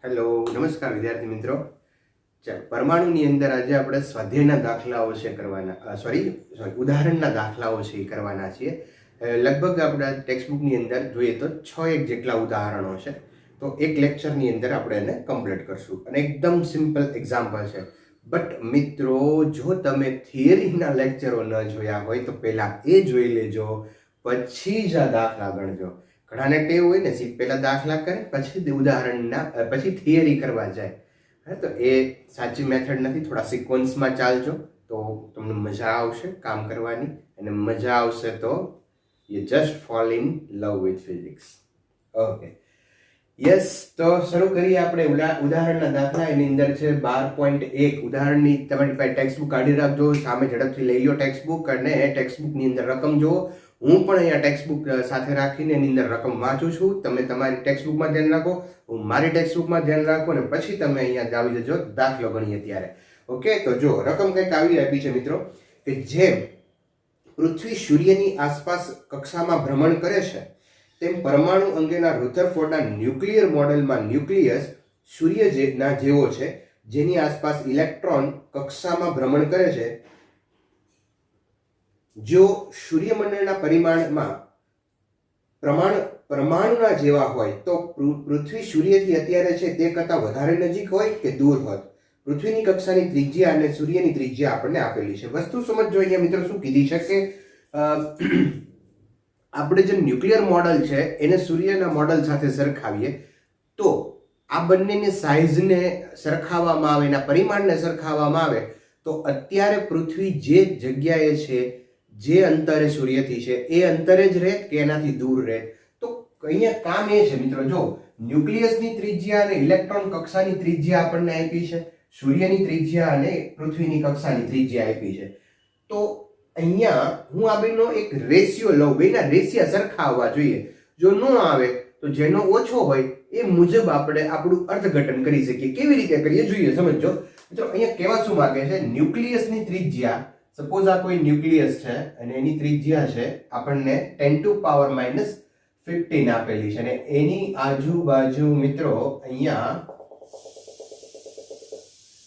Hello, નમસ્કાર વિદ્યાર્થી મિત્રો. પરમાણુની અંદર આજે આપણે સ્વાધ્યાયના દાખલાઓ છે કરવાના, ઉદાહરણના દાખલાઓ છે એ કરવાના છીએ. લગભગ આપણા ટેક્સ્ટબુકની અંદર જોઈએ તો 6 જેટલા ઉદાહરણો છે. તો એક લેક્ચરની અંદર આપણે એને કમ્પ્લીટ કરશું અને એકદમ સિમ્પલ એક્ઝામ્પલ છે. બટ મિત્રો, જો તમે થિયરીના લેક્ચરો ન જોયા હોય તો પહેલાં એ જોઈ લેજો, પછી જ આ દાખલા ગણજો. ઘણાને ટેવ હોય ને પહેલાં દાખલા કરે પછી ઉદાહરણના પછી થિયરી કરવા જાય. હા, તો એ સાચી મેથડ નથી. થોડા સિક્વન્સમાં ચાલજો તો તમને મજા આવશે કામ કરવાની, અને મજા આવશે તો you just fall in love with physics. Okay, yes. તો શરૂ કરીએ આપણે ઉદાહરણના દાખલા. એની અંદર છે 12.1. ઉદાહરણની તમારી પાસે ટેક્સ્ટબુક કાઢી રાખજો, સામે ઝડપથી લઈ લો ટેક્સ્ટબુક, અને ટેક્સ્ટબુકની અંદર રકમ જુઓ. હું પણ અહીંયા ટેક્સ્ટબુક સાથે રાખીને એની અંદર રકમ વાંચું છું. તમે તમારી ટેક્સ્ટબુકમાં ધ્યાન રાખો, હું મારી ટેક્સ્ટબુકમાં ધ્યાન રાખો, અને પછી તમે અહીંયા આવી જજો દાખલો ગણીએ ત્યારે. ઓકે, તો જો રકમ કંઈક આવી આપી છે મિત્રો, કે જેમ પૃથ્વી સૂર્યની આસપાસ કક્ષામાં ભ્રમણ કરે છે, તેમ પરમાણુ અંગેના રુથરફોર્ડના ન્યુક્લિયર મોડેલમાં ન્યુક્લિયસ સૂર્યના જેવો છે, જેની આસપાસ ઇલેક્ટ્રોન કક્ષામાં ભ્રમણ કરે છે. જો સૂર્યમંડળના પરિમાણમાં પરમાણુના જેવા હોય તો પૃથ્વી સૂર્યથી અત્યારે છે તે કરતાં વધારે નજીક હોય કે દૂર હોત? પૃથ્વીની કક્ષાની ત્રિજ્યા અને સૂર્યની ત્રિજ્યા આપણને આપેલી છે. વસ્તુ સમજો અહીંયા મિત્રો શું કીધી છે કે આપણે જે ન્યુક્લિયર મોડલ છે એને સૂર્યના મોડલ સાથે સરખાવીએ તો આ બંનેની સાઇઝને સરખાવવામાં આવે, એના પરિમાણને સરખાવવામાં આવે તો અત્યારે પૃથ્વી જે જગ્યાએ છે, જે અંતરે સૂર્યથી છે એ અંતરે જ રહે કે એનાથી દૂર રહે? તો અહીંયા કામ એ છે મિત્રો, જો ન્યુક્લિયસની ત્રિજ્યા અને ઇલેક્ટ્રોન કક્ષાની ત્રિજ્યા આપણને આપી છે, સૂર્યની ત્રિજ્યા અને પૃથ્વીની કક્ષાની ત્રિજ્યા આપી છે, તો અહીંયા હું આ બેનો એક રેશિયો લઉં, બેના રેશિયા સરખાવવા જોઈએ. જો ન આવે તો જેનો ઓછો હોય એ મુજબ આપણે આપણું અર્થઘટન કરી શકીએ. કેવી રીતે કરીએ જોઈએ, સમજો. મિત્રો અહીંયા કહેવા શું માંગે છે, ન્યુક્લિયસની ત્રિજ્યા, સપોઝ આ કોઈ ન્યુક્લિયસ છે અને એની ત્રિજ્યા છે આપણને 10⁻⁻15 આપેલી છે, અને એની આજુબાજુ મિત્રો અહીંયા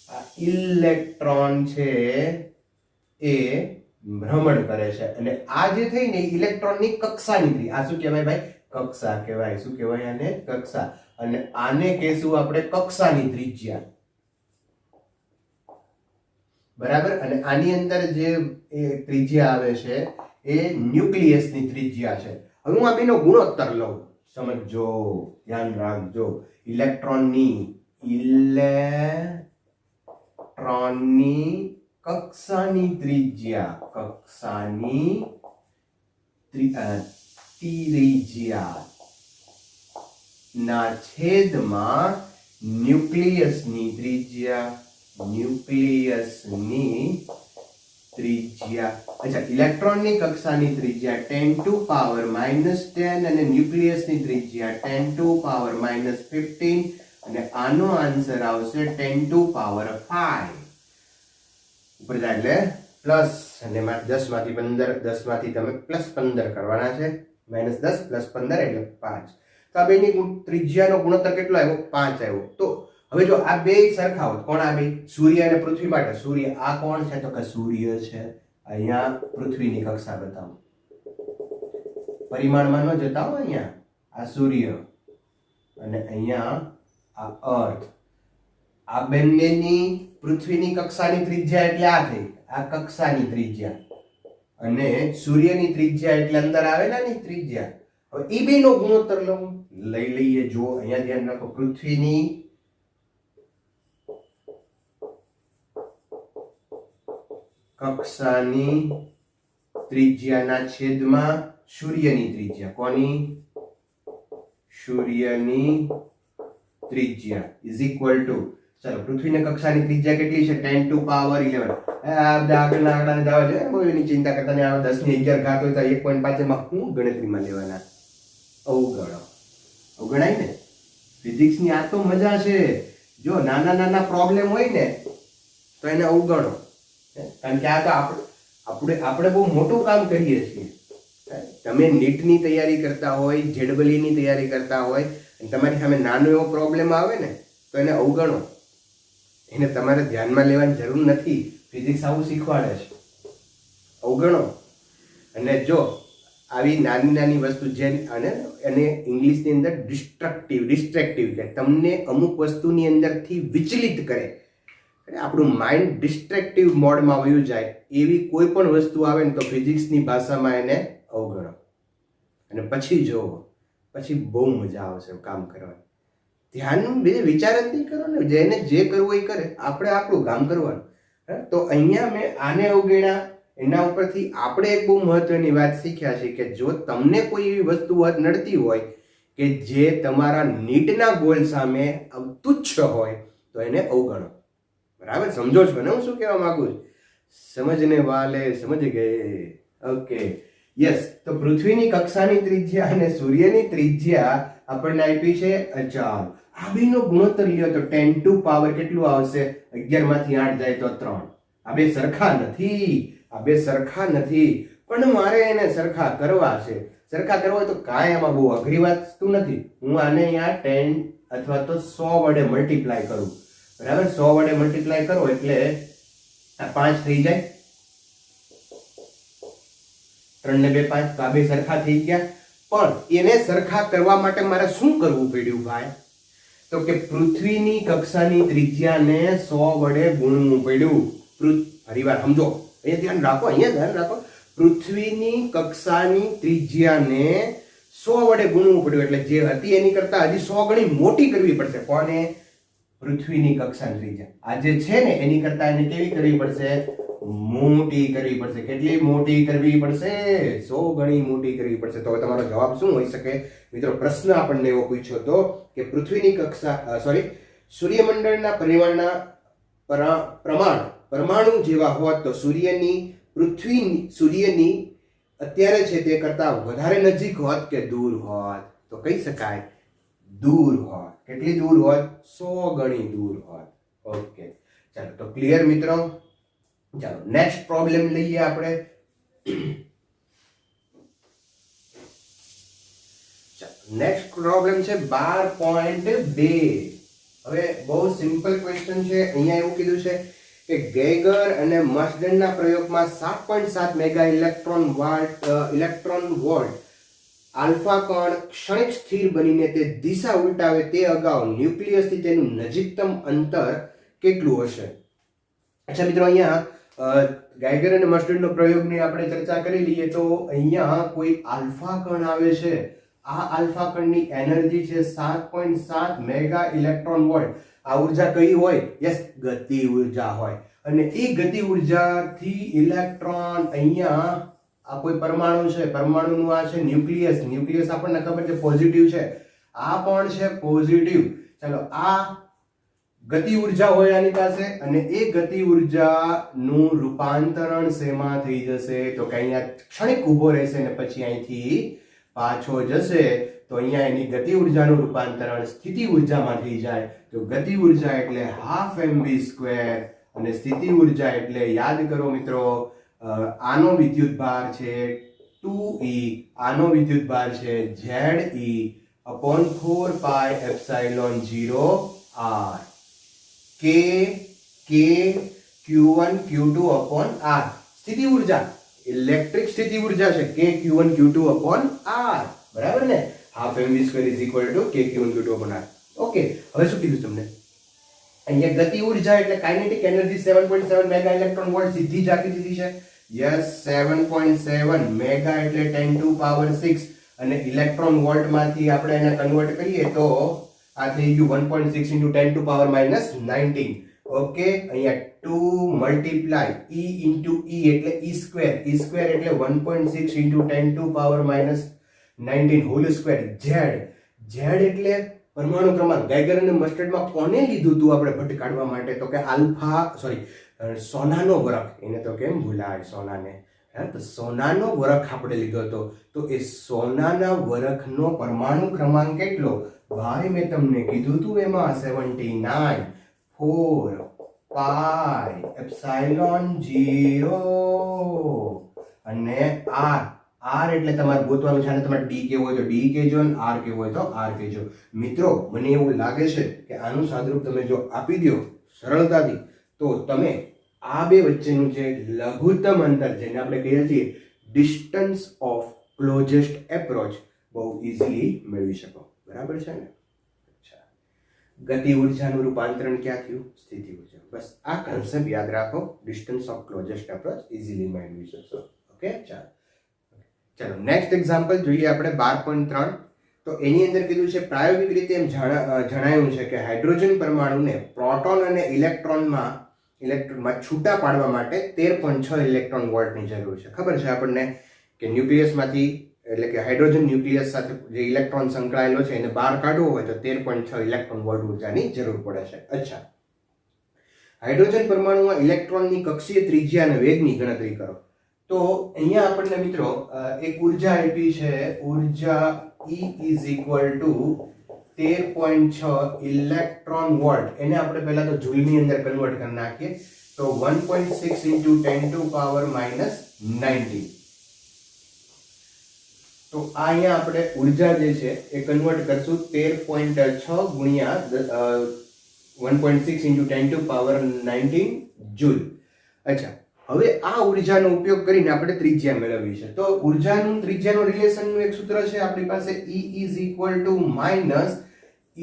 આ ઇલેક્ટ્રોન છે એ ભ્રમણ કરે છે, અને આ જે થઈ ને ઇલેક્ટ્રોનની કક્ષાની ત્રિજ્યા, આ શું કહેવાય ભાઈ? કક્ષા કહેવાય. શું કહેવાય આને? કક્ષા. અને આને કહેશું આપણે કક્ષાની ત્રિજ્યા, બરાબર. અને આની અંદર જે ત્રિજ્યા આવે છે એ ન્યુક્લિયસની ત્રિજ્યા છે. હવે હું આ બેનો ગુણોત્તર લઉં, સમજો, ધ્યાન રાખજો. ઇલેક્ટ્રોનની કક્ષાની ત્રિજ્યા ના છેદમાં ન્યુક્લિયસની ત્રિજ્યા. અચ્છા, ઇલેક્ટ્રોનની કક્ષાની ત્રિજ્યા 10⁻⁻10 અને ન્યુક્લિયસની ત્રિજ્યા 10⁻⁻15, અને આનો આન્સર આવશે 10⁻5. ઉપર જાય એટલે પ્લસ, અને 10 માંથી 15, 10 માંથી તમે +15 કરવાના છે. -10 + 15 એટલે 5. તો આ બેની ત્રિજ્યાનો ગુણોત્તર કેટલો આવ્યો? 5 આવ્યો. તો હવે જો આ બે સરખાવો, કોણ આ બે? સૂર્ય અને પૃથ્વી માટે. સૂર્ય આ કોણ છે? તો કે સૂર્ય છે. અહીંયા પૃથ્વીની કક્ષા બતાવો, પરિમાણમાં ન જતા હો. અહીંયા આ સૂર્ય અને અહીંયા આ અર્થ. આ બંનેની પૃથ્વીની કક્ષાની ત્રિજ્યા એટલે આ થઈ, આ કક્ષાની ત્રિજ્યા, અને સૂર્યની ત્રિજ્યા એટલે અંદર આવેલા ની ત્રિજ્યા. હવે એ બે નો ગુણોત્તર લઈ લઈએ. જો અહીંયા ધ્યાન રાખો, પૃથ્વીની કક્ષાની ત્રિજ્યાના છેદમાં સૂર્યની ત્રિજ્યા. કોની? સૂર્યની ત્રિજ્યા ઇઝ ઇક્વલ ટુ, ચાલો, પૃથ્વીની કક્ષાની ત્રિજ્યા કેટલી છે? 10⁻11. આગળના આંકડા જવા છે, એની ચિંતા કરતા નહીં. 10 ની 11 ઘાત હોય તો 1.5 માં હું ગણતરીમાં લેવાના? અવગણો. અવગણાય ને? ફિઝિક્સની આ તો મજા છે. જો નાના નાના પ્રોબ્લેમ હોય ને તો એને અવગણો, કારણ કે આ તો આપણે બહુ મોટું કામ કરીએ છીએ. તમે નીટની તૈયારી કરતા હોય, જેડબલઈની તૈયારી કરતા હોય, અને તમારી સામે નાનો એવો પ્રોબ્લેમ આવે ને તો એને અવગણો, એને તમારે ધ્યાનમાં લેવાની જરૂર નથી. ફિઝિક્સ આવું શીખવાડે છે, અવગણો. અને જો આવી નાની નાની વસ્તુ જે અને ઇંગ્લિશની અંદર ડિસ્ટ્રેક્ટિવ કે તમને અમુક વસ્તુની અંદરથી વિચલિત કરે, આપણું માઇન્ડ ડિસ્ટ્રેક્ટિવ મોડમાં વયું જાય, એવી કોઈ પણ વસ્તુ આવે ને તો ફિઝિક્સની ભાષામાં એને અવગણો અને પછી જોવો, પછી બહુ મજા આવશે કામ કરવાની. ધ્યાન બે વિચાર જ નહીં કરો ને, જેને જે કરવું એ કરે, આપણે આપણું કામ કરવાનું. તો અહીંયા મેં આને અવગણ્યા. એના ઉપરથી આપણે એક બહુ મહત્વની વાત શીખ્યા છે કે જો તમને કોઈ એવી વસ્તુ નડતી હોય કે જે તમારા નીટના ગોલ સામે તુચ્છ હોય તો એને અવગણો. બરાબર, સમજો છો ને હું શું કહેવા માંગુ છું? સમજને વાલે સમજ ગયે. Okay, yes. તો પૃથ્વીની કક્ષાની ત્રિજ્યા અને સૂર્યની ત્રિજ્યા આપણને આપી છે અચળ. આ બેનો ગુણોત્તર લ્યો તો 10 ટુ પાવર કેટલું આવશે? 11 માંથી 8 જાય તો 3. આ બે સરખા નથી, આ બે સરખા નથી, પણ મારે એને સરખા કરવા છે. સરખા કરવા હોય તો કાંઈ આમાં બહુ અઘરી વસ્તુ નથી. હું આને અહીંયા 10 અથવા તો 100 વડે મલ્ટીપ્લાય કરું. બરાબર, 100 વડે મલ્ટીપ્લાય કરો એટલે આ 5 થઈ જાય, 3 ને 2 5, તો આ બે સરખા થઈ ગયા. પણ એને સરખા કરવા માટે મારે શું કરવું પડ્યું ભાઈ? તો કે પૃથ્વીની કક્ષાની ત્રિજ્યાને 100 વડે ગુણવું પડ્યું. હરિવાર સમજો, અહીંયા ધ્યાન રાખો, અહીંયા ધ્યાન રાખો. પૃથ્વીની કક્ષાની ત્રિજ્યાને 100 વડે ગુણવું પડ્યું એટલે જે હતી એની કરતા હજી 100 ગણી મોટી કરવી પડશે. કોને? પૃથ્વીની કક્ષાની ત્રિજ્યા આ જે છે ને એની કરતા એને કેવી કરવી પડશે? મોટી કરવી પડશે. કેટલી મોટી કરવી પડશે? 100 ગણી મોટી કરવી પડશે. તો તમારો જવાબ શું હોઈ શકે મિત્રો? પ્રશ્ન આપણને એવો પૂછ્યો હતો કે પૃથ્વીની કક્ષા સૂર્યમંડળના પરિમાણના પરમાણુ જેવા હોત તો સૂર્યની અત્યારે છે તે કરતા વધારે નજીક હોત કે દૂર હોત? તો કહી શકાય દૂર હોત. કેટલી દૂર હોત? 100 ગણી દૂર હોત. ઓકે, ચાલો તો ક્લિયર મિત્રો. ચાલો નેક્સ્ટ પ્રોબ્લેમ લઈએ આપણે. નેક્સ્ટ પ્રોબ્લેમ છે 12.2. હવે બહુ સિમ્પલ ક્વેશ્ચન છે. અહીંયા એવું કીધું છે કે ગેગર અને મર્સડનના પ્રયોગમાં 7.7 મેગા ઇલેક્ટ્રોન વોલ્ટ આલ્ફા કણ ક્ષણિક સ્થિર બનીને તે દિશા ઉલટાવે તે અગાઉ ન્યુક્લિયસથી તેનું નજીકતમ અંતર કેટલું હશે? અચ્છા મિત્રો, અહીંયા ગેગર અને મર્સડનનો પ્રયોગની આપણે ચર્ચા કરી લઈએ તો અહીંયા કોઈ આલ્ફા કણ આવે છે. આ આલ્ફા કણની એનર્જી છે 7.7 મેગા ઇલેક્ટ્રોન વોલ્ટ. આ ઉર્જા કઈ હોય? યસ, ગતિ ઉર્જા હોય. અને એ ગતિ ઉર્જાથી ઇલેક્ટ્રોન અહીંયા આ કોઈ પરમાણુ છે, પરમાણુનું આ છે ન્યુક્લિયસ. ન્યુક્લિયસ આપણને ખબર છે પોઝિટિવ છે, આ પણ છે પોઝિટિવ. ચાલો, આ ગતિ ઉર્જા હોય આની પાસે અને એ ગતિ ઉર્જાનું રૂપાંતરણ શેમાં થઈ જશે? તો કે અહીંયા ક્ષણિક ઊભો રહેશે અને પછી અહીંથી પાછો જશે તો અહીંયા એની ગતિ ઉર્જાનું રૂપાંતરણ સ્થિતિ ઉર્જામાં થઈ જાય. તો ગતિ ઉર્જા એટલે ½ mv² અને સ્થિતિ ઉર્જા એટલે યાદ કરો મિત્રો, આનો વિદ્યુત ભાર છે 2e, આનો વિદ્યુત ભાર છે Ze/4πε0r k q1 q2/r. સ્થિતિ ઉર્જા ઇલેક્ટ્રિક સ્થિતિ ઉર્જા છે k q1 q2/r. બરાબર ને? ½ mv² k q1 q2/r. Okay, હવે શું કીધું તમને? અહીંયા ગતિ ઉર્જા એટલે kinetic energy 7.7 mega electron volt સીધી જ આપી દીધી છે. યસ, 7.7 મેગા એટલે 10 ટુ પાવર 6 અને ઇલેક્ટ્રોન વોલ્ટ માંથી આપણે એને કન્વર્ટ કરીએ તો આ થઈ ગયું 1.6 into 10 to power minus 19. Okay, અહીંયા 2 મલ્ટીપ્લાય e into e એટલે e સ્ક્વેર, e સ્ક્વેર એટલે 1.6 into 10 to power minus 19 whole square. z એટલે પરમાણુ ક્રમાંક. ગેગર અને મર્સડનમાં કોને લીધું હતું આપણે ભટ્ટ કાઢવા માટે? તો કે સોનાનો વરખ. એને તો કેમ ભૂલાય સોનાને? તો સોનાનો વરખ આપણે લીધો હતો. તો એ સોનાના વરખનો પરમાણુ ક્રમાંક કેટલો? ભાઈ મેં તમને કીધું હતું એમાં 79 4πε0 અને r આર એટલે તમારે ગોતવાનું છે, અને તમારે ડી કેવો હોય તો ડી કહેજો અને આર કેવો હોય તો આર કહેજો. મિત્રો મને એવું લાગે છે કે આનું સાદુરૂપ તમે જો આપી દો સરળતાથી તો તમે આ બે વચ્ચેનું જે લઘુત્તમ અંતર જેને આપણે કહીએ છીએ ડિસ્ટન્સ ઓફ ક્લોઝેસ્ટ એપ્રોચ બહુ ઇઝીલી મેળવી શકો. બરાબર છે ને? ગતિ ઉર્જાનું રૂપાંતરણ ક્યાં થયું? સ્થિતિ ઉર્જા. બસ આ કન્સેપ્ટ યાદ રાખો, distance of closest approach easily મેળવી શકશો. ઓકે, ચાલો નેક્સ્ટ એક્ઝામ્પલ જોઈએ આપણે 12.3. તો એની અંદર કીધું છે પ્રાયોગિક રીતે એમ જણાયું છે કે હાઇડ્રોજન પરમાણુને પ્રોટોન અને ઇલેક્ટ્રોનમાં છૂટા પાડવા માટે 13.6 ઇલેક્ટ્રોન વોલ્ટની જરૂર છે. ખબર છે આપણને કે ન્યુક્લિયસમાંથી એટલે કે હાઇડ્રોજન ન્યુક્લિયસ સાથે જે ઇલેક્ટ્રોન સંકળાયેલો છે એને બહાર કાઢવો હોય તો 13.6 ઇલેક્ટ્રોન વોલ્ટ ઉર્જાની જરૂર પડે છે. અચ્છા, હાઇડ્રોજન પરમાણુમાં ઇલેક્ટ્રોનની કક્ષીય ત્રિજ્યા અને વેગની ગણતરી કરો. તો અહીંયા આપણને મિત્રો એક ઉર્જા આપી છે, ઉર્જા E is equal to 13.6 electron volt. એને આપણે પહેલા તો જૂલની અંદર કન્વર્ટ કરી નાખીએ તો 1.6 into 10 to power minus 19. તો આ અહીંયા આપણે ઉર્જા જે છે એ કન્વર્ટ કરશું 13.6 ગુણ્યા 1.6 into 10 to power 19 જૂલ. અચ્છા, હવે આ ઉર્જાનો ઉપયોગ કરીને આપણે ત્રિજ્યા મેળવવી છે. તો ઉર્જાનું ત્રિજ્યાનું રિલેશનનું એક સૂત્ર છે આપણી પાસે, E is equal to minus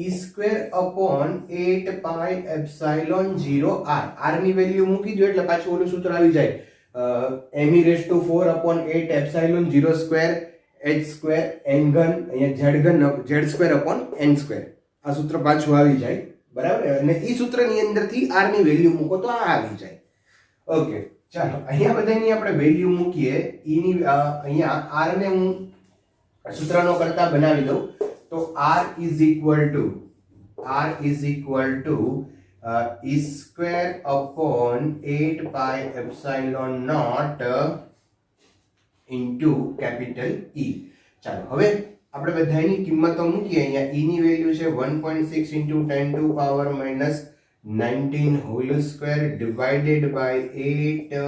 E square upon 8 pi epsilon 0 r. r ની વેલ્યુ મૂકી દો એટલે પાછું ઓલું સૂત્ર આવી જાય, m e raised to 4 upon 8 epsilon 0 square h square n ઘન, અહીંયા z ઘન z square upon n square. આ સૂત્ર પાછું આવી જાય. બરાબર? અને એ સૂત્રની અંદરથી r ની વેલ્યુ મૂકો તો આ આવી જાય. ઓકે, ચાલો અહીંયા બધાની આપણે વેલ્યુ મૂકીએ. e ની અહીંયા r ને હું સૂત્રનો કરતા બનાવી દઉં તો r is equal to e square upon 8 pi epsilon naught into capital E. ચાલો હવે આપણે બધાની કિંમતો મૂકીએ. અહીંયા e ની વેલ્યુ છે 1.6 into 10 to power minus 19 whole square divided by 8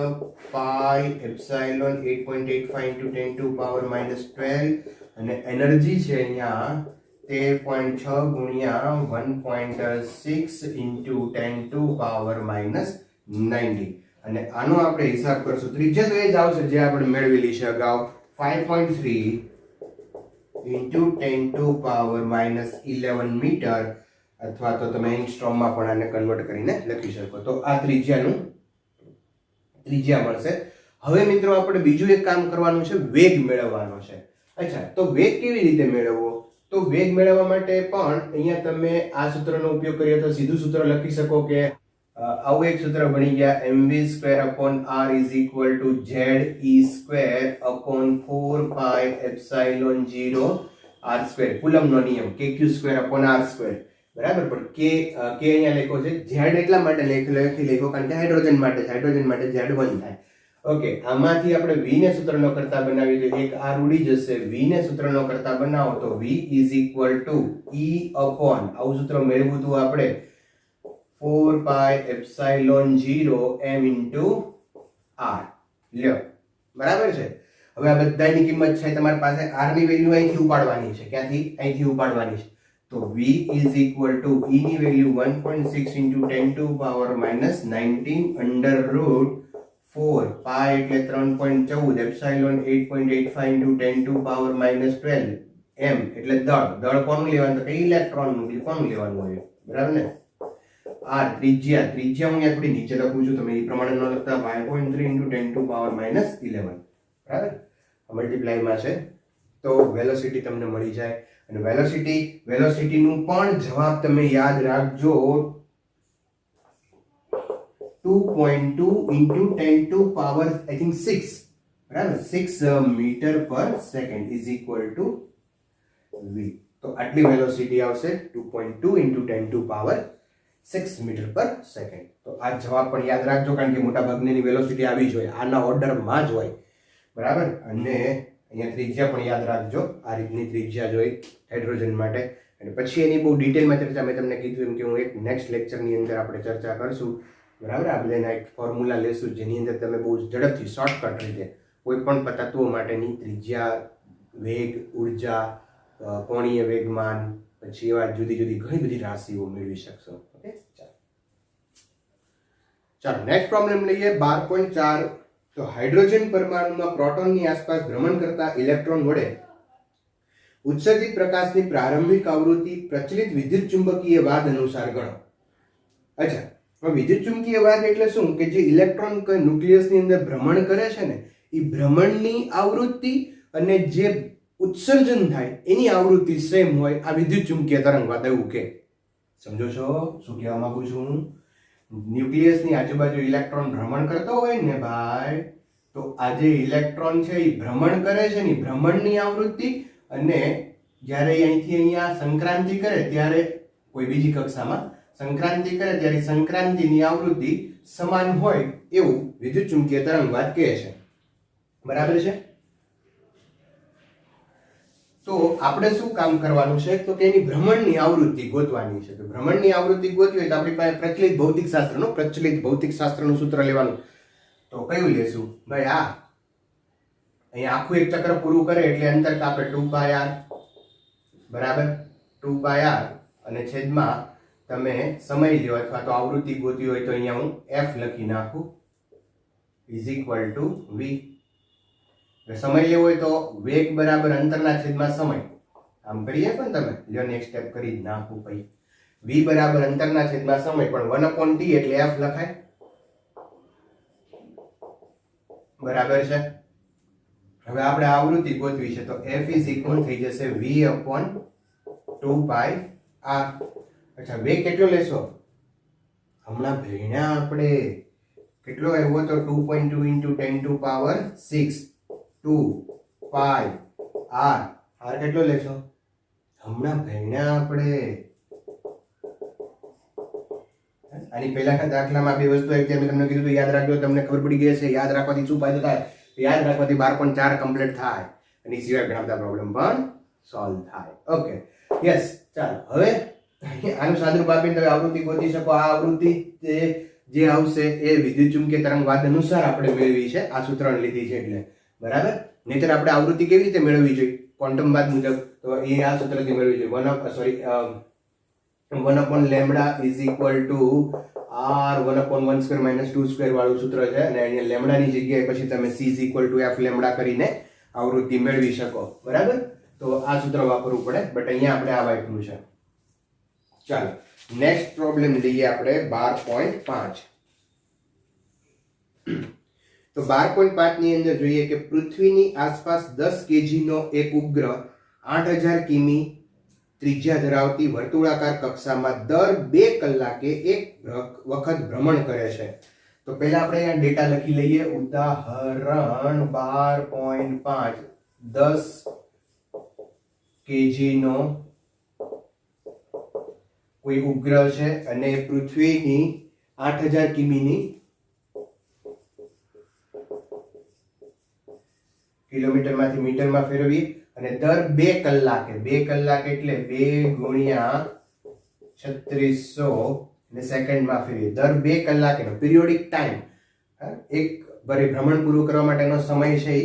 pi epsilon 8.85 into 10 to power minus 12, અને એનર્જી છે અહીંયા 13.6 ગુણ્યા 1.6 into 10 to power minus 90. અને આનો આપણે હિસાબ કરશું. ત્રિજ્યા તો એ જ આવશે જે આપણે મેળવેલી છે અગાઉ, 5.3 into 10 to power minus 11 metre, અથવા તો તમે એંગસ્ટ્રોમમાં પણ આને કન્વર્ટ કરીને લખી શકો. તો આ ત્રિજ્યા મળશે. હવે મિત્રો આપણે બીજું એક કામ કરવાનું છે, વેગ મેળવવાનો છે. અચ્છા, તો વેગ કેવી રીતે મેળવવો? તો વેગ મેળવવા માટે પણ અહીંયા તમે આ સૂત્રનો ઉપયોગ કરીએ તો સીધું સૂત્ર લખી શકો કે આવું એક સૂત્ર બની ગયા, mv square upon r is equal to ze square upon 4 pi epsilon 0 r square. કુલમનો નિયમ kq square upon r square. બરાબર? પણ કે અહીંયા લખ્યો છે z એટલા માટે લખ્યો કારણ કે હાઇડ્રોજન માટે z1 થાય. ઓકે, આમાંથી આપણે v ને સૂત્રનો કરતા બનાવી દઈએ. એક r ઉડી જશે, v ને સૂત્રનો કરતા બનાવો તો v is equal to e upon, આવું સૂત્ર મેળવ્યું હતું આપણે, 4 pi epsilon 0 m into r. લ્યો, બરાબર છે? હવે આ બધાની કિંમત છે તમારી પાસે, r ની વેલ્યુ અહીંથી ઉપાડવાની છે. ક્યાંથી? અહીંથી ઉપાડવાની છે. તો v is equal to e ની value 1.6 into 10 to power minus 19 under root 4 pi એટલે 3.14 epsilon 8.85 into 10 to power minus 12 m એટલે દળ કોનું લેવાનું? તો કે ઇલેક્ટ્રોનનું કોનું લેવાનું હોય. બરાબર ને? આ ત્રિજ્યા હું અહીંયા થોડી નીચે લખું છું, તમે એ પ્રમાણે ન લખતા. 5.3 into 10 to power minus 11. બરાબર? મલ્ટીપ્લાયમાં છે તો વેલોસિટી તમને મળી જાય. અને વેલોસિટીનું પણ જવાબ તમે યાદ રાખજો, 2.2 into 10 to power I think 6. બરાબર? 6 મીટર પર second is equal to v. તો આટલી વેલોસિટી આવશે, 2.2 into 10 to power 6 મીટર પર સેકન્ડ. તો આ જવાબ પણ યાદ રાખજો કારણ કે મોટા ભાગની વેલોસિટી આવી જોઈએ, આના ઓર્ડરમાં જ હોય. બરાબર? અને અહીંયા ત્રિજ્યા પણ યાદ રાખજો, આ રીતની ત્રિજ્યા જોઈ હાઇડ્રોજન માટે. અને પછી એની બહુ ડિટેલમાં ચર્ચા મેં તમને કીધું એમ કે હું એક નેક્સ્ટ લેક્ચરની અંદર આપણે ચર્ચા કરશું. બરાબર? આપણે એના એક ફોર્મ્યુલા લેશું જેની અંદર તમે બહુ ઝડપથી શોર્ટકટ રીતે કોઈ પણ તત્વો માટેની ત્રિજ્યા, વેગ, ઉર્જા, કોણીય વેગમાન, પછી એવા જુદી જુદી ઘણી બધી રાશિઓ મેળવી શકશો. ઓકે, ચાલો નેક્સ્ટ પ્રોબ્લેમ લઈએ 12.4. તો હાઇડ્રોજન પરમાણુમાં પ્રોટોનની આસપાસ ભ્રમણ કરતા ઇલેક્ટ્રોન વડે ઉત્સર્જિત પ્રકાશની પ્રારંભિક આવૃત્તિ પ્રચલિત વિદ્યુત ચુંબકીય વાદ અનુસાર ગણો. અચ્છા, વિદ્યુત ચુંબકીય વાદ એટલે શું કે જે ઇલેક્ટ્રોન ન્યુક્લિયસની અંદર ભ્રમણ કરે છે ને, એ ભ્રમણની આવૃત્તિ અને જે ઉત્સર્જન થાય એની આવૃત્તિ સેમ હોય, આ વિદ્યુત ચુંબકીય તરંગવાદ એવું કે. સમજો છો શું કહેવા માંગુ છું? ન્યુક્લિયસની આજુબાજુ ઇલેક્ટ્રોન ભ્રમણ કરતો હોય ને ભાઈ, તો આ જે ઇલેક્ટ્રોન છે એ ભ્રમણ કરે છે ને, ભ્રમણની આવૃત્તિ અને જ્યારે અહીંથી અહીંયા સંક્રાંતિ કરે ત્યારે કોઈ બીજી કક્ષામાં સંક્રાંતિ કરે ત્યારે સંક્રાંતિની આવૃત્તિ સમાન હોય એવું વિદ્યુત ચુંબકીય તરંગવાદ કહે છે. બરાબર છે? તો આપણે શું કામ કરવાનું છે તો કે એની ભ્રમણની આવૃત્તિ ગોતવાની છે. તો ભ્રમણની આવૃત્તિ ગોતવી હોય તો આપણી પાસે પ્રચલિત ભૌતિકશાસ્ત્રનું સૂત્ર લેવાનું. તો કયું લેશું ભાઈ? અહીંયા આખું એક ચક્ર પૂરું કરે એટલે અંતર કાપે 2πr. બરાબર, 2πr અને છેદમાં તમે સમય લ્યો અથવા તો આવૃત્તિ ગોતવી હોય તો અહીંયા હું f લખી નાખું = v. સમય લેવો હોય તો વેગ બરાબર અંતરના છેદમાં સમય. આમ કરીએ પણ તમે લ્યો નેક્સ્ટ સ્ટેપ કરી નાખું ભાઈ. v બરાબર અંતરના છેદમાં સમય, પણ 1/t એટલે f લખાય. બરાબર છે? હવે આપણે આવૃત્તિ ગોતવી છે તો f થઈ જશે v/2πr. અચ્છા, વેગ કેટલો લેશો? હમણાં ભણ્યા આપણે કેટલો આવ્યો તો 2.2 × 10⁶ 2πr. r કેટલો લેશો? હમણાં ભણ્યા આપણે. આની પહેલાના દાખલામાં બે વસ્તુ આવી મેં તમને કીધું યાદ રાખજો, તમને ખબર પડી ગઈ છે. યાદ રાખવાથી શું ફાયદો થાય? યાદ રાખવાથી 12.4 કમ્પ્લીટ થાય અને સિવાય ઘણા બધા પ્રોબ્લેમ પણ સોલ્વ થાય. Okay, yes. ચાલો હવે આનું સાદુરૂપ આપીને તમે આવૃત્તિ ગોતી શકો. આ આવૃત્તિ જે આવશે એ વિદ્યુત ચુંબકીય તરંગવાદ અનુસાર આપણે મેળવી છે, આ સૂત્રને લીધી છે એટલે. બરાબર, નહીતર આપણે આવૃત્તિ કેવી રીતે મેળવવી જોઈએ ક્વોન્ટમ વાદ મુજબ? તો એ આ સૂત્રથી મેળવવી જોઈએ. 1/λ = r1/1² - 2² વાળું સૂત્ર છે અને અહીંયા લેમ્ડાની જગ્યાએ પછી તમે c = f કરીને આવૃત્તિ મેળવી શકો. બરાબર, તો આ સૂત્ર વાપરવું પડે, બટ અહીંયા આપણે આ વાપર્યું છે. ચાલો નેક્સ્ટ પ્રોબ્લેમ લઈએ આપણે 12.5. તો 12.5 ની અંદર જોઈએ કે પૃથ્વીની આસપાસ 10 kg નો એક ઉપગ્રહ 8000 કિમી ત્રિજ્યા ધરાવતી વર્તુળાકાર કક્ષામાં દર 2 કલાકે એક વખત ભ્રમણ કરે છે. તો પહેલા આપણે અહીંયા ડેટા લખી લઈએ. ઉદાહરણ 12.5 10 kg નો કોઈ ઉપગ્રહ છે અને પૃથ્વીની 8000 કિમીની કિલોમીટરમાંથી મીટરમાં ફેરવી અને દર 2 કલાકે 2 કલાક એટલે 2 × 3600 ને સેકન્ડમાં ફેરવી. દર 2 કલાકે પિરિયોડિક ટાઈમ, એક ભ્રમણ પૂરું કરવા માટેનો સમય છે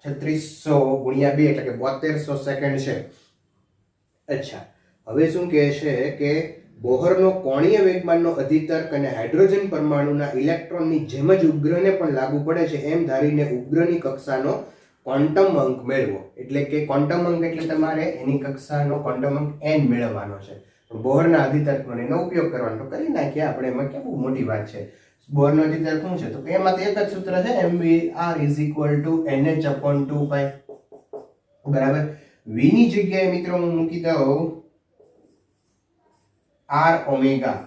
3600 × 2 એટલે કે 7200 સેકન્ડ છે. અચ્છા, હવે શું કહે છે કે બોહરનો કોણીય વેગમાનનો અધિતર્ક અને હાઇડ્રોજન પરમાણુના ઇલેક્ટ્રોનની જેમ જ ઉપગ્રહને પણ લાગુ પડે છે એમ ધારીને ઉપગ્રહની કક્ષાનો ક્વોન્ટમ અંક મેળવો. એટલે કે ક્વોન્ટમ અંક એટલે તમારે એની કક્ષાનો ક્વોન્ટમ અંક n મેળવવાનો છે. બોહરના અધિતર્કનો એનો ઉપયોગ કરવાનો. તો કરી નાખીએ આપણે, એમાં કે બહુ મોટી વાત છે. બોહરનો અધિતર્ક શું છે? તો એમાં એક જ સૂત્ર છે, mvr = nh/2π. બરાબર, v ની જગ્યાએ મિત્રો હું મૂકી દઉં r ઓમેગા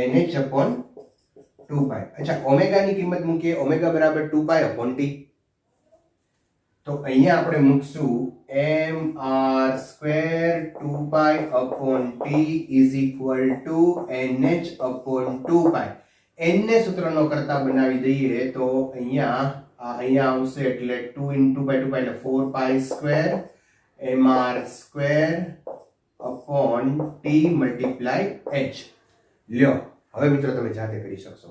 nh/2π. અચ્છા, ઓમેગા ની કિંમત મૂકીએ. ઓમેગા બરાબર 2π/t. તો અહીંયા આપણે મૂકશું mr² 2π/t = nh/2π. n ને સૂત્રનો કરતા બનાવી દઈએ તો અહીંયા આવશે એટલે 2 × 2π એટલે 4π² mr²/t × h. લ્યો હવે મિત્રો તમે જાતે કરી શકશો.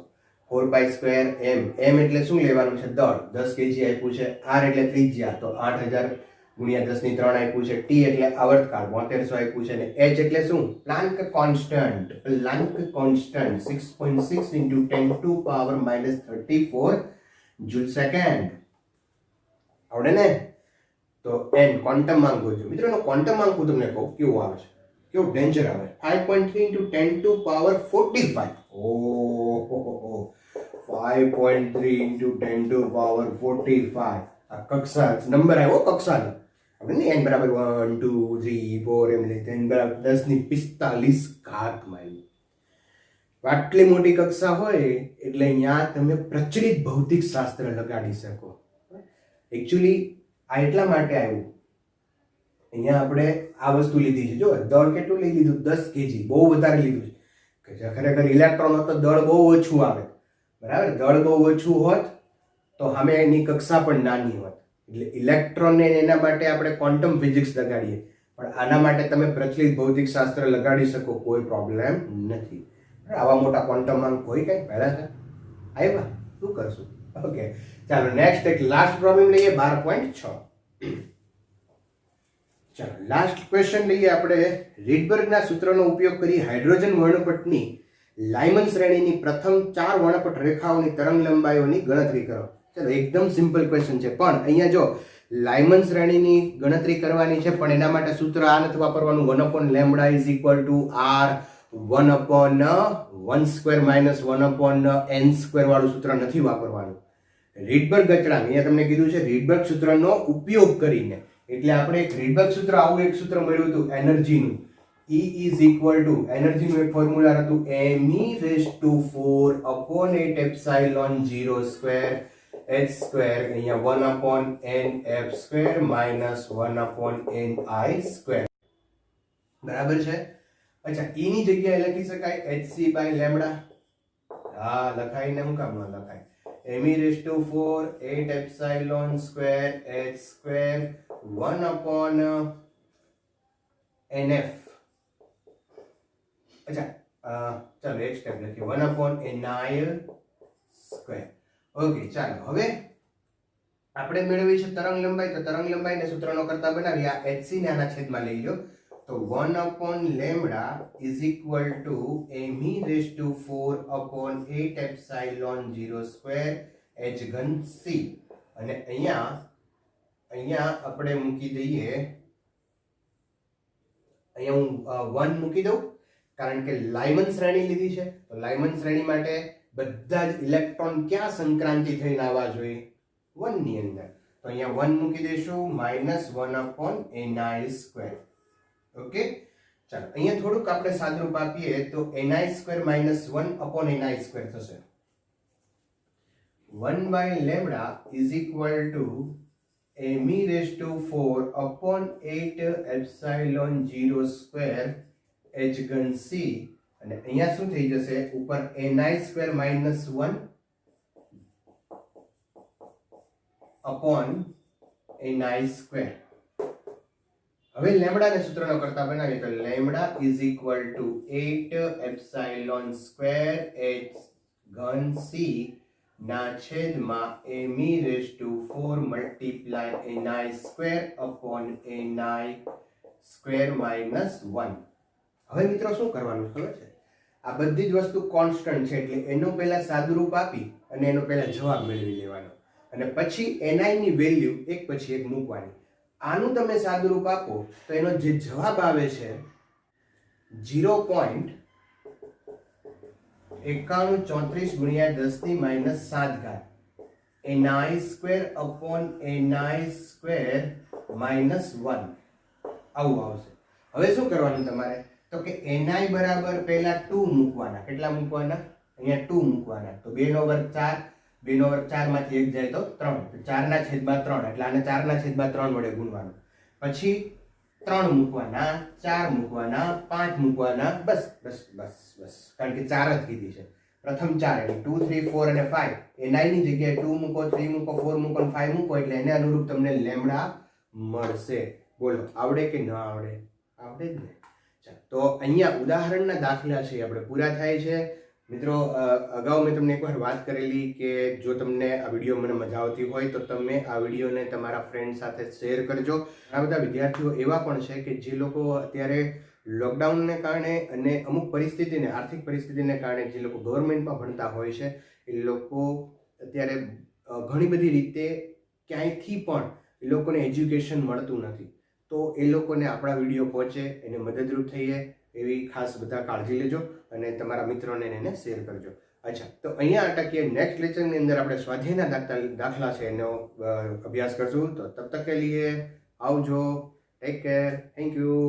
4 પાઈ સ્ક્વેર એમ, એમ એટલે શું લેવાનું છે? દળ. 10 કેજી આપ્યું છે. આર એટલે ત્રિજ્યા, તો 8000 ગુણ્યા 10 ની 3 આપ્યું છે. ટી એટલે આવર્તકાળ 7200 આપ્યું છે. અને એચ એટલે શું? Planck constant. Planck constant 6.6 into 10 to power -34 joule second. આવડે ને? તો એન ક્વોન્ટમ ગોજો. મિત્રો એનો ક્વોન્ટમ હું તમને કહું કેવું આવે છે, કેવું ડેન્જર આવે. 5.3 into 10 to power 45. ઓહો, 5.3 into 10 to power 45. આ કક્ષા નંબર આવ્યો કક્ષાનો. આપણે ને n બરાબર 1 2 3 4 એમ લઈએ, n બરાબર 10 ની 45 ઘાતમાં આવી. આટલી મોટી કક્ષા હોય એટલે અહીંયા તમે પ્રચલિત ભૌતિક શાસ્ત્ર લગાડી શકો. એકચ્યુઅલી આ એટલા માટે આવ્યું, અહીંયા આપણે આ વસ્તુ લીધી છે. જો દળ કેટલું લઈ લીધું? 10 કેજી. બહુ વધારે લીધું છે. ખરેખર ઇલેક્ટ્રોન તો દળ બહુ ઓછું આવે, બરાબર. દળ બહુ ઓછું હોત તો સામે એની કક્ષા પણ નાની હોત. એટલે ઇલેક્ટ્રોનને એના માટે આપણે ક્વોન્ટમ ફિઝિક્સ લગાડીએ, પણ આના માટે તમે પ્રચલિત ભૌતિક શાસ્ત્ર લગાડી શકો, કોઈ પ્રોબ્લેમ નથી. આવા મોટા ક્વોન્ટમ અંક હોય કઈ પહેલા છે આવ્યા, શું કરશું? ઓકે, ચાલો નેક્સ્ટ એક લાસ્ટ પ્રોબ્લેમ લઈએ. 12.6. ચાલો લાસ્ટ ક્વેશ્ચન લઈએ આપણે. રીડબર્ગના સૂત્રનો ઉપયોગ કરી હાઇડ્રોજન વર્ણપટની લાયમન શ્રેણીની પ્રથમ 4 વર્ણપટ રેખાઓની તરંગ લંબાઈઓની ગણતરી કરો. ચલો એકદમ સિમ્પલ ક્વેશ્ચન છે, પણ અહીંયા જો લાયમન શ્રેણીની ગણતરી કરવાની છે, પણ એના માટે સૂત્ર આ નથી વાપરવાનું. 1/λ = r 1/(1² - 1/n² વાળું સૂત્ર નથી વાપરવાનું. રીડબર્ગ અચળાંક અહીંયા તમને કીધું છે રીડબર્ગ સૂત્રનો ઉપયોગ કરીને. એટલે આપણે એક રીડબર્ગ સૂત્ર, આવું એક સૂત્ર મળ્યું હતું એનર્જીનું. E = એનર્જીનું એક ફોર્મ્યુલા હતું me⁴ h². અહીંયા 1/nf² - 1/ni². બરાબર છે. અચ્છા, e ની જગ્યાએ લખી શકાય hc/λ. હા લખાઈને હું કામ ન લખાય? me⁴ 8ε² h² 1/nf. અચ્છા, ચાલો એક સ્ટેપ લખીએ 1/ni². ઓકે, ચાલો હવે આપણે મેળવી છે તરંગ લંબાઈ. તો તરંગ લંબાઈને સૂત્રનો કરતા બનાવી. આ hc ને આના છેદમાં લઈ લો, તો 1/λ = me⁴ 8ε02 h3c. અને અહીંયા આપણે મૂકી દઈએ, અહીંયા હું 1 મૂકી દઉં, કારણ કે લાયમન શ્રેણી લીધી છે. તો લાયમન શ્રેણી માટે બધા જ ઇલેક્ટ્રોન ક્યાં સંક્રાંતિ થઈને આવવા જોઈએ? 1 ની અંદર. તો અહીંયા 1 મૂકી દઈશું -1/ni². ઓકે, ચાલો અહીંયા થોડુંક આપણે સાદરૂપ આપીએ તો ni² - 1/ni² થશે. 1/λ = me⁴ 8ε02 h3c. અને અહીંયા શું થઈ જશે? ઉપર ni² - 1/ni². હવે લેમ્બડાને સૂત્રનો કરતા બનાવીએ તો λ = 8ε² h3c ના છેદમાં me⁴ ×ni²/ni²-1. હવે મિત્રો શું કરવાનું ખબર છે? આ બધી જ વસ્તુ કોન્સ્ટન્ટ છે, એટલે એનો પહેલા સાદુરૂપ આપી અને એનો પહેલા જવાબ મેળવી લેવાનો, અને પછી ni ની વેલ્યુ એક પછી એક મૂકવાની. આનું તમે સાદુરૂપ આપો તો એનો જે જવાબ આવે છે 0.9134 × 10⁻⁷ ni²/ni²-1 આવું આવશે. હવે શું કરવાનું તમારે? તો કે ni બરાબર પહેલા 2 મૂકવાના. કેટલા મૂકવાના? અહીંયા 2 મૂકવાના. તો 2 નો વર્ગ 4, 2 નો વર્ગ 4 માંથી 1 જાય તો 3, તો 4/3, એટલે આને 4/3 વડે ગુણવાનું. પછી 3 મૂકવાના, 4 મૂકવાના, 5 મૂકવાના, બસ બસ બસ બસ, કારણ કે 4 જ કીધી છે. પ્રથમ 4 એટલે 2 3 4 અને 5. એ 9 ની જગ્યાએ 2 મૂકો, 3 મૂકો, 4 મૂકો અને 5 મૂકો, એટલે એને અનુરૂપ તમને લેમ્બડા મળશે. બોલો આવડે કે ન આવડે? આવડે જ ને. તો અહીંયા ઉદાહરણના દાખલા છે આપણે પૂરા થાય છે. મિત્રો, અગાઉ મેં તમને એકવાર વાત કરેલી કે જો તમને આ વિડીયો મને મજા આવતી હોય તો તમે આ વિડીયોને તમારા ફ્રેન્ડ સાથે શેર કરજો. ઘણા બધા વિદ્યાર્થીઓ એવા પણ છે કે જે લોકો અત્યારે લોકડાઉનને કારણે અને અમુક પરિસ્થિતિને, આર્થિક પરિસ્થિતિને કારણે જે લોકો ગવર્મેન્ટમાં ભણતા હોય છે એ લોકો અત્યારે ઘણી બધી રીતે ક્યાંયથી પણ એ લોકોને એજ્યુકેશન મળતું નથી. તો એ લોકોને આપણા વિડીયો પહોંચે, એને મદદરૂપ થઈએ એવી ખાસ બધા કાળજી લેજો અને તમારા મિત્રોને એને શેર કરજો. અચ્છા, તો અહીંયા અટકીએ. નેક્સ્ટ લેક્ચરની અંદર આપણે સ્વાધ્યાયના દાખલા છે એનો અભ્યાસ કરશું. તો તબ તક કે લીએ આવજો, ટેક કેર, થેન્ક યુ.